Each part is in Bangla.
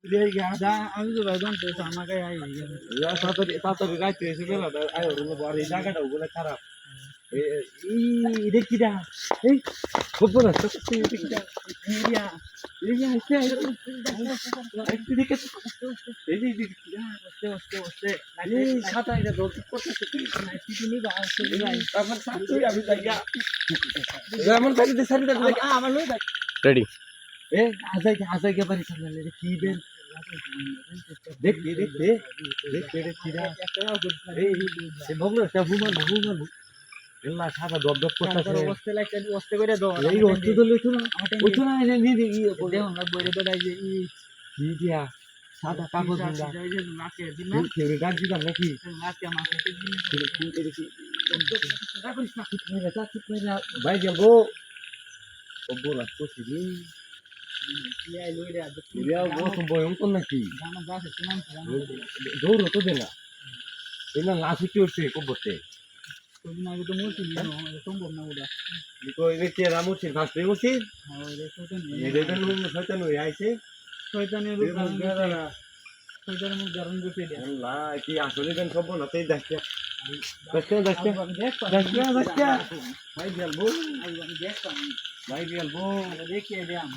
আমি তো ভাই জানতে আমাকে তাড়াতাড়ি রাইতে এসে বেলাটা আয় আর এই জায়গাটাও বলে খারাপ এটা কিরা এই খবর আছে কিরা রেডি আজাইকে পারি সামনে কি বের দেখতে দেখতে দেখতে কিরা এই বগলো একটা হুমান হুমান এলা সাদা দপ দপ করতেছে অবস্থা লাগে অবস্থা করে দাও এই অস্ত তো লইছো না ওইছো না এই নি দেখো আমরা বইরে বেড়াই যে কি দিয়া সাদা কাগজ দিলা নাকে দিনা কেউ ডাক দিলাম নাকি নাকে আমাকে দিন ভাই যাবো খবর আছে দিন ইয়াই লইরে আজ ইয়া বস ভয়ঙ্কর নাকি জানা গাছে শুনাম দৌড় তো দেনা এনা লাশি কি হচ্ছে কবরতে কোদিন আগে তো মরছি না সম্ভব না ওটা তো এই যে রামুছি ফাস্ট রেমুছি ওই রে শয়তান শয়তান হয়ে আইছে শয়তানের রূপ ধারণ করে শয়তানের মুখ ধারণ করতে দেয় আল্লাহ কি আসলে দেন খবর না তাই দেখতে ভাই গেলবো আমি দেখতাম ভাই গেলবো দেখিয়ে দিলাম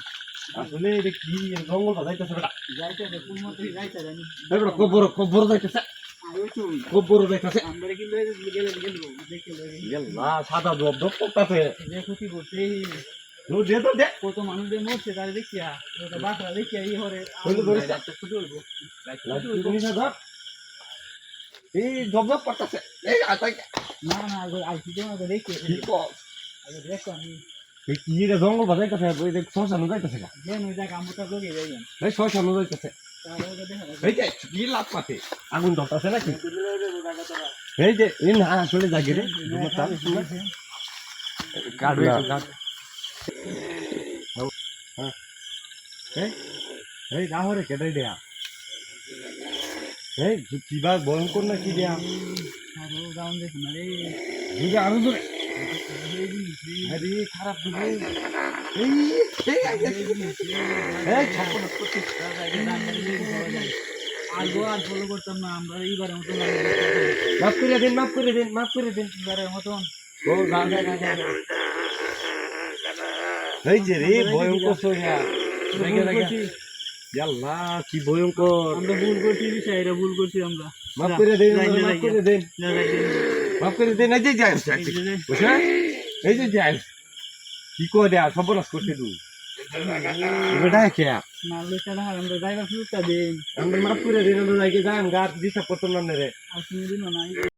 আসলে এটা কি জঙ্গল বাজাইতেছে বেটা যাইতে কোন মতো যাইতে জানি বেটা খবর যাইতেছে আয়ো চুল খবর যাইতেছে আমরা কি লয়ে গেলে দেখে আল্লাহ সাদা দপ দপ করতেছে দেখো কি করতে নো দে তো দে কত মানুষ যে মরছে তার দেখিয়া ওটা বাসা দেখিয়া এই হরে ছুটি হইব এই দপ দপ করতেছে এই আতা না না আগে আইছি তো না দেখি কি কর আগে দেখো আমি এই কি রে জঙ্গল বাজাইতেছে ওই দেখ শ্মশান যাইতেছে না যেন ওই জায়গা আমরা যোগে যাইবেন এই শ্মশান যাইতেছে তাহলে দেখা এই যে কি লাভ পাতে আগুন ধরতেছে নাকি এই যে এই না আসলে জাগে রে কাটবে কাট হ্যাঁ এই না হরে কেটে দেয়া এই কিবা ভয়ঙ্কর না কি দেয়া আরো ডাউন দেখুন না রে দুটো আরো ধরে আরে খারাপ দুটো এই ছাপন করতে আগে আর ফলো করতাম না আমরা এইবারের মতন মাফ করে দেন মাফ করে দেন মাফ করে দেন এইবারের মতন ও এই যে রে ভয়ঙ্কর সোয়া আল্লাহ কি ভয়ঙ্কর আমরা ভুল করছি বিষয়টা ভুল করছি আমরা মাফ করে দেন মাফ করে দেন মাফ করে দেন এই যে যাই বুঝছেন এই যে যাই কি করে আর সর্বনাশ করছে তুই বেটা কে না লইটা না আমরা ড্রাইভার ফিউজটা দেন আমরা মাফ করে দেন আমরা যাই যাই গাছ দিশা করতাম না রে আর তুমি দিন না